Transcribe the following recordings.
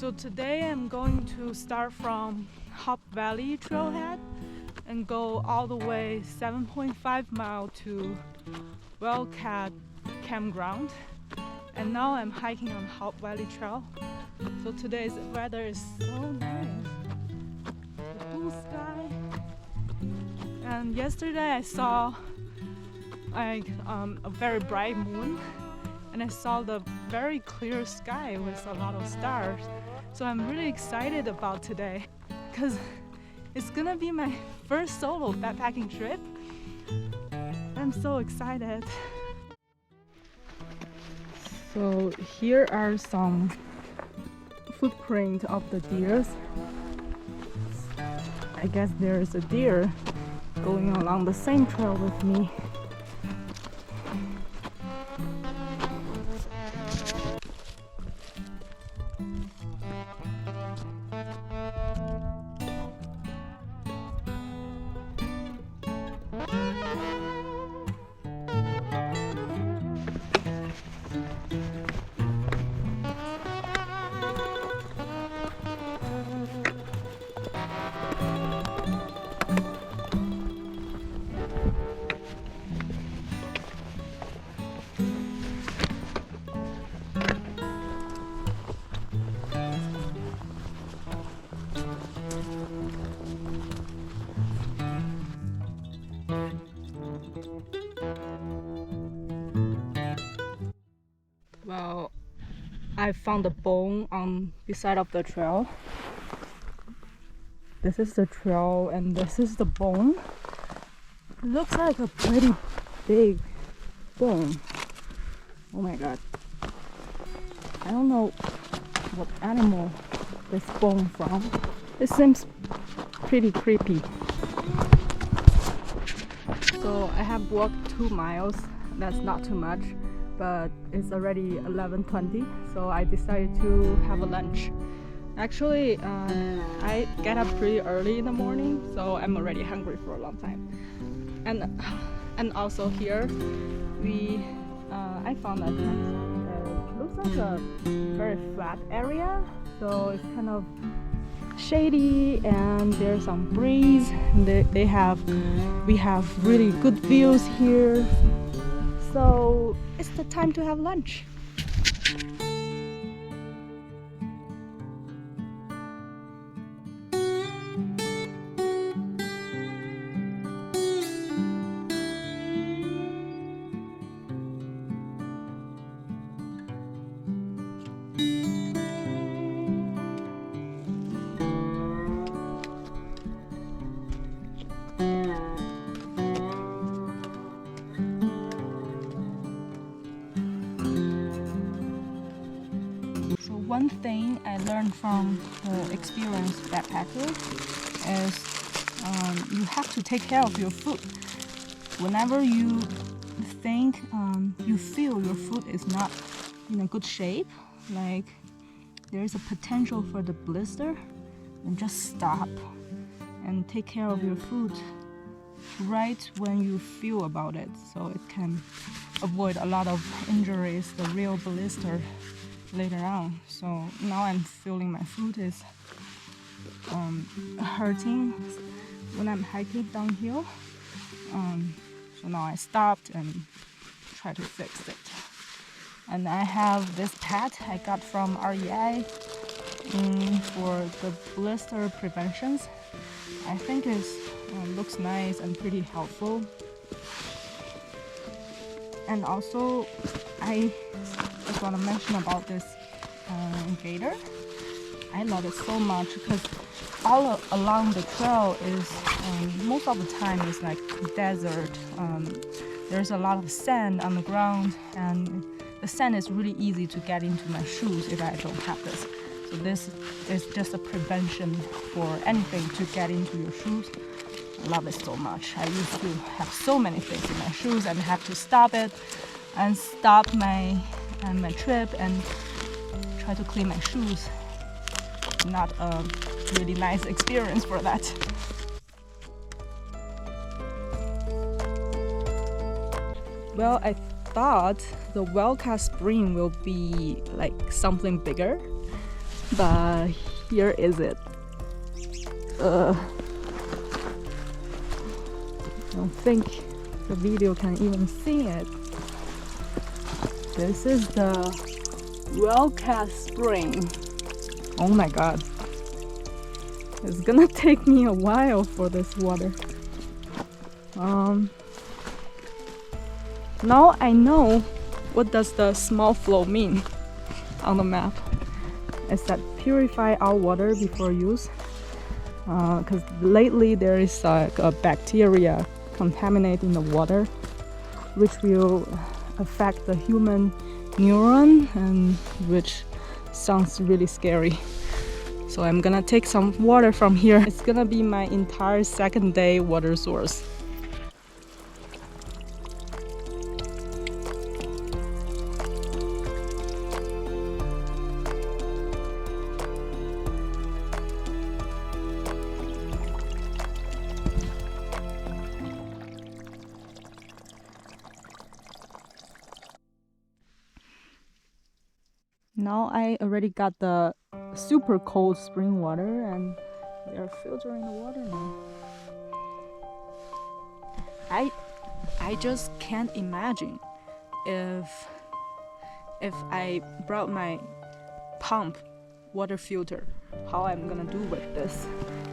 So today I'm going to start from Hop Valley Trailhead and go all the way 7.5 miles to Wildcat Campground. And now I'm hiking on Hop Valley Trail. So today's weather is so nice. The blue sky. And yesterday I saw a very bright moon, and I saw the very clear sky with a lot of stars. So I'm really excited about today because it's gonna be my first solo backpacking trip. I'm so excited. So here are some footprints of the deers. I guess there's a deer going along the same trail with me. Well, I found a bone on the side of the trail. This is the trail and this is the bone. It looks like a pretty big bone. Oh my god. I don't know what animal this bone from. It seems pretty creepy. So I have walked 2 miles. That's not too much, but it's already 11:20, so I decided to have a lunch. Actually, I get up pretty early in the morning, so I'm already hungry for a long time. And also here, I found that it looks like a very flat area, so it's kind of shady and there's some breeze. We have really good views here. So it's the time to have lunch. One thing I learned from the experienced backpacker is you have to take care of your foot. Whenever you think you feel your foot is not in a good shape, like there's a potential for the blister, then just stop and take care of your foot right when you feel about it, so it can avoid a lot of injuries, the real blister later on. So now I'm feeling my foot is hurting when I'm hiking downhill. So now I stopped and try to fix it. And I have this pad I got from REI for the blister preventions. I think it looks nice and pretty helpful. And also I just want to mention about this gator. I love it so much because all along the trail is most of the time is like desert. There's a lot of sand on the ground, and the sand is really easy to get into my shoes if I don't have this. So this is just a prevention for anything to get into your shoes. I love it so much. I used to have so many things in my shoes and have to stop it and stop my trip and try to clean my shoes. Not a really nice experience for that. Well, I thought the Wildcat Spring will be like something bigger, but here is it. I don't think the video can even see it. This is the Wildcat Spring. Oh my god. It's gonna take me a while for this water. Now I know what does the small flow mean on the map. It's that purify our water before use. Because lately there is like a bacteria contaminating the water, which will affect the human neuron, and which sounds really scary. So I'm gonna take some water from here. It's gonna be my entire second day water source. Now I already got the super cold spring water, and we are filtering the water now. I just can't imagine if I brought my pump water filter, how I'm gonna do with this.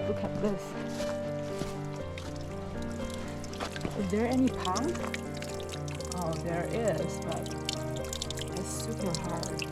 Look at this. Is there any pump? Oh, there is, but it's super hard.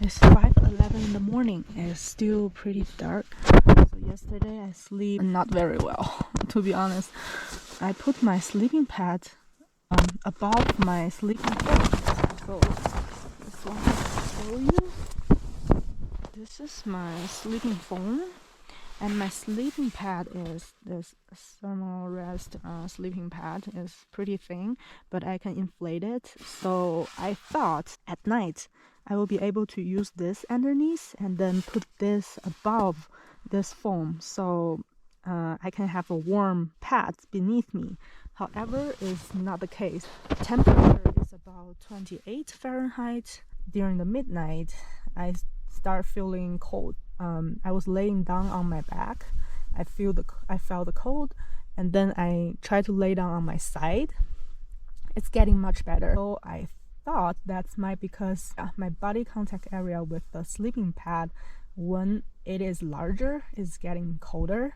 It's 5:11 in the morning. It's still pretty dark. So yesterday I sleep not very well, to be honest. I put my sleeping pad above my sleeping phone. So this one I'll show you. This is my sleeping phone, and my sleeping pad is this thermal rest sleeping pad. Is pretty thin, but I can inflate it. So I thought at night I will be able to use this underneath and then put this above this foam, so I can have a warm pad beneath me. However, it's not the case. Temperature is about 28 Fahrenheit. During the midnight, I start feeling cold. I was laying down on my back. I felt the cold, and then I tried to lay down on my side. It's getting much better. So I thought that's because my body contact area with the sleeping pad, when it is larger, is getting colder.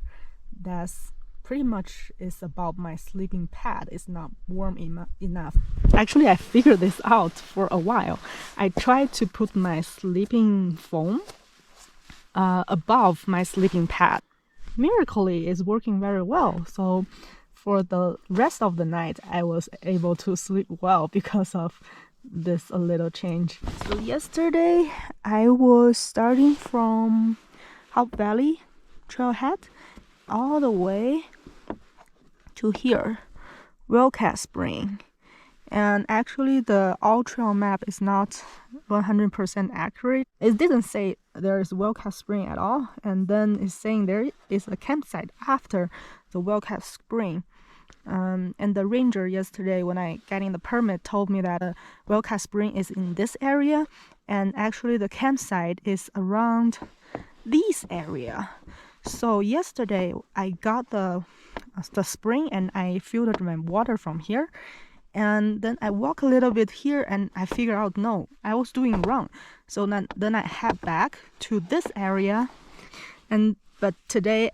That's pretty much is about my sleeping pad. It's not warm enough. Actually, I figured this out for a while. I tried to put my sleeping foam above my sleeping pad. Miraculously, it's working very well. So for the rest of the night, I was able to sleep well because of this a little change. So yesterday I was starting from Hop Valley Trailhead all the way to here, Wildcat Spring. And actually the all trail map is not 100% accurate. It didn't say there is Wildcat Spring at all, and then it's saying there is a campsite after the Wildcat Spring. And the ranger yesterday, when I getting the permit, told me that Wildcat Spring is in this area, and actually the campsite is around this area. So yesterday I got the spring and I filtered my water from here, and then I walk a little bit here and I figure out no, I was doing wrong. So then I head back to this area, but today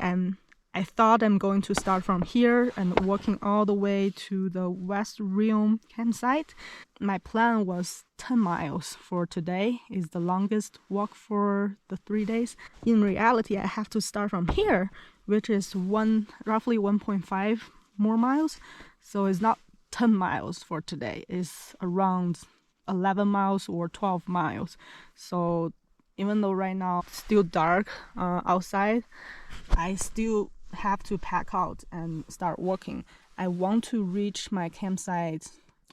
I thought I'm going to start from here and walking all the way to the West Rim campsite. My plan was 10 miles for today, is the longest walk for the 3 days. In reality, I have to start from here, which is roughly 1.5 more miles. So it's not 10 miles for today. It's around 11 miles or 12 miles. So even though right now it's still dark outside, I still have to pack out and start walking. I want to reach my campsite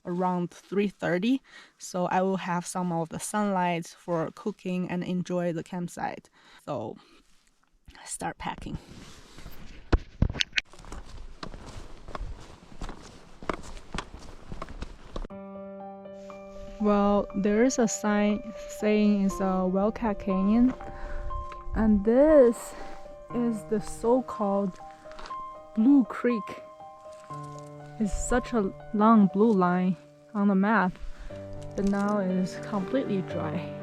around 3:30, so I will have some of the sunlight for cooking and enjoy the campsite. So start packing. Well, there is a sign saying it's a Wildcat Canyon, and this is the so-called Blue Creek. It's such a long blue line on the map, but now it is completely dry.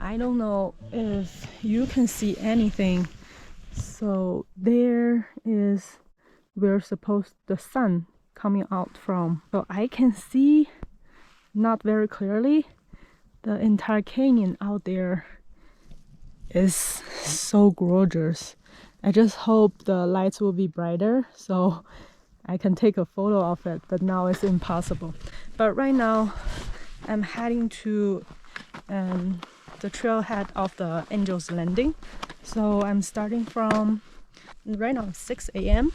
I don't know if you can see anything. So there is where the sun coming out from. So I can see, not very clearly, the entire canyon out there is so gorgeous. I just hope the lights will be brighter so I can take a photo of it, but now it's impossible. But right now I'm heading to the trailhead of the Angel's Landing. So I'm starting from right now 6 a.m.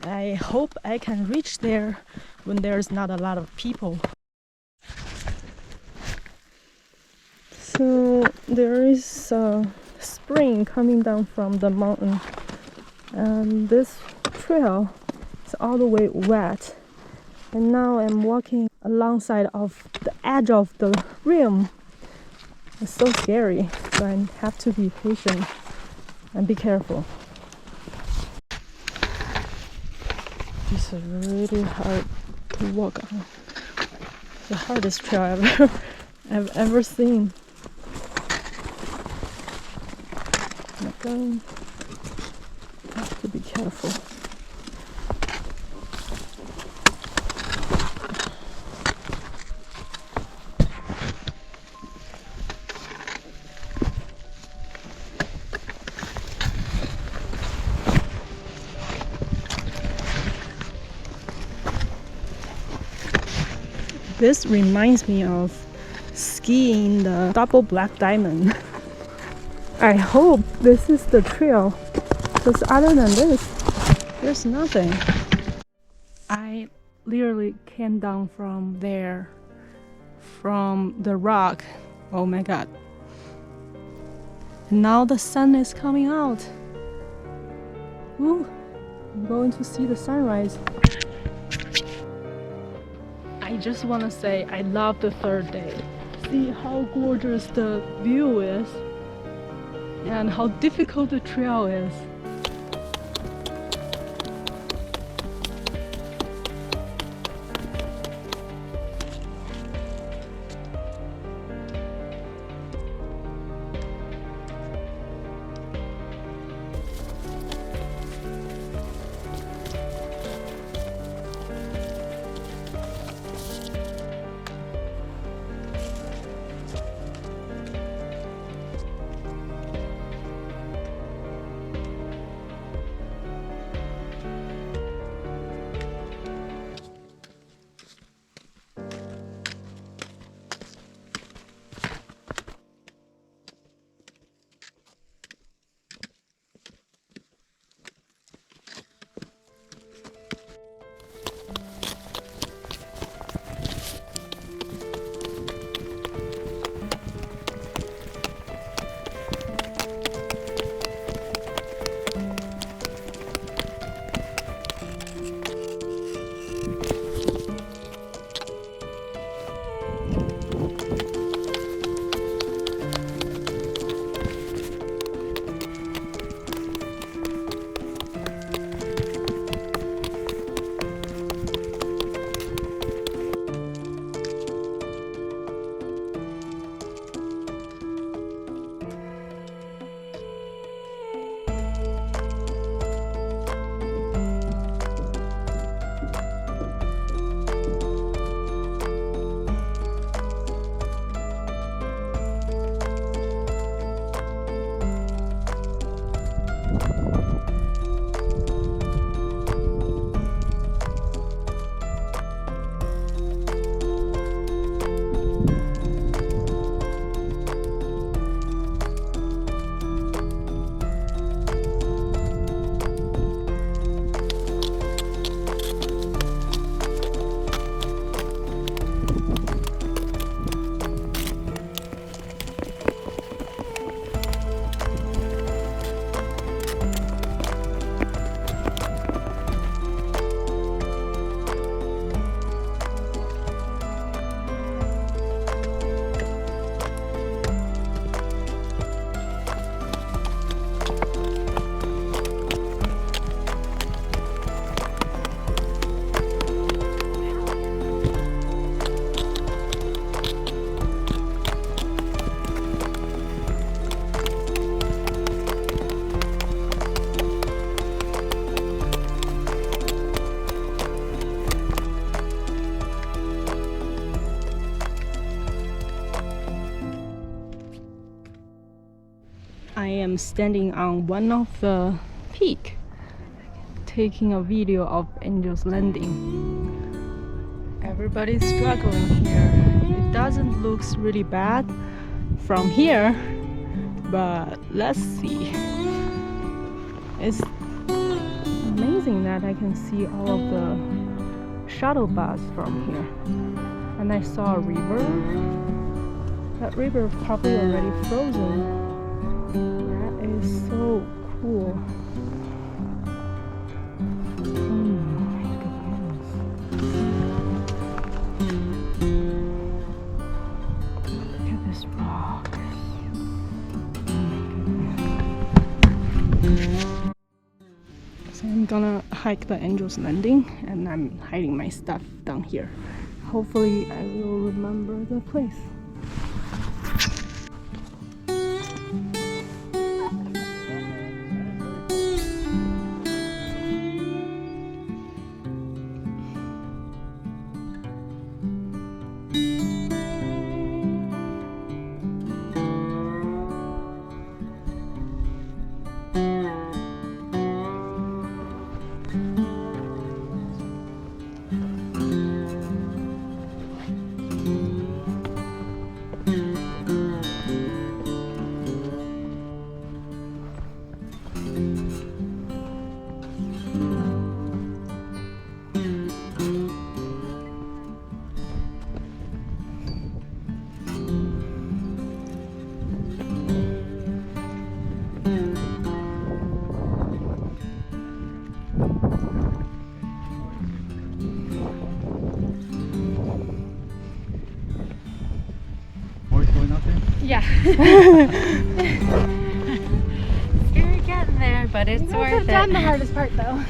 I hope I can reach there when there's not a lot of people. So there is a spring coming down from the mountain, and this trail is all the way wet. And now I'm walking alongside of the edge of the rim. It's so scary, so I have to be patient and be careful. This is really hard to walk on. The hardest trail I've ever seen. I have to be careful. This reminds me of skiing the double black diamond. I hope this is the trail, because other than this, there's nothing. I literally came down from there, from the rock. Oh my god. And now the sun is coming out. Ooh, I'm going to see the sunrise. I just want to say I love the third day. See how gorgeous the view is and how difficult the trail is. I am standing on one of the peak, taking a video of Angel's Landing. Everybody's struggling here. It doesn't look really bad from here, but let's see. It's amazing that I can see all of the shuttle bus from here. And I saw a river. That river is probably already frozen. That is so cool. I'm gonna hike the Angel's Landing and I'm hiding my stuff down here. Hopefully I will remember the place. Yeah. Scary getting there, but it's worth it. I've done the hardest part though.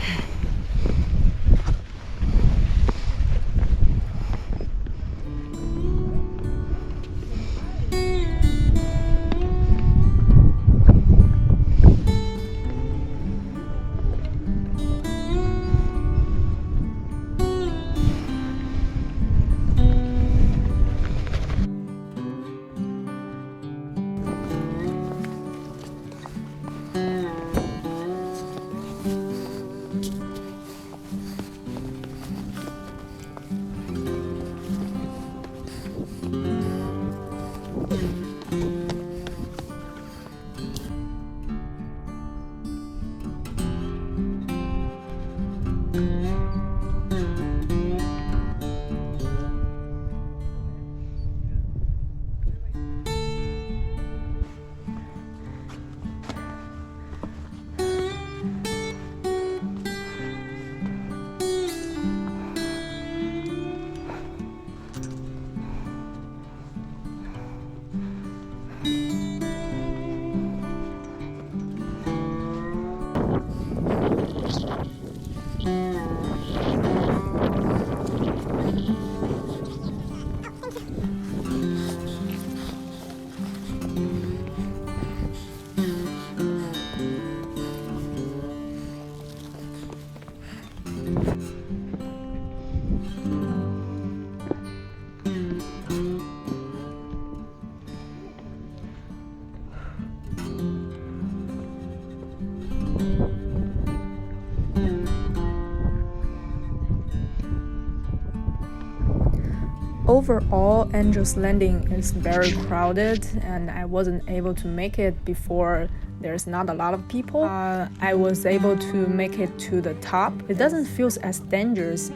Overall, Angel's Landing is very crowded and I wasn't able to make it before. There's not a lot of people. I was able to make it to the top. It doesn't feel as dangerous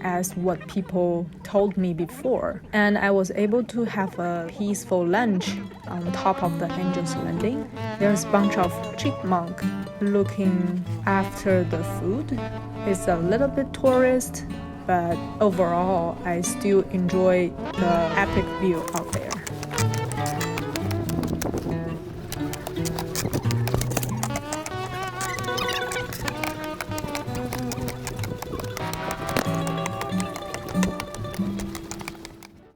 as what people told me before. And I was able to have a peaceful lunch on top of the Angel's Landing. There's a bunch of chipmunk looking after the food. It's a little bit tourist, but overall, I still enjoy the epic view out there.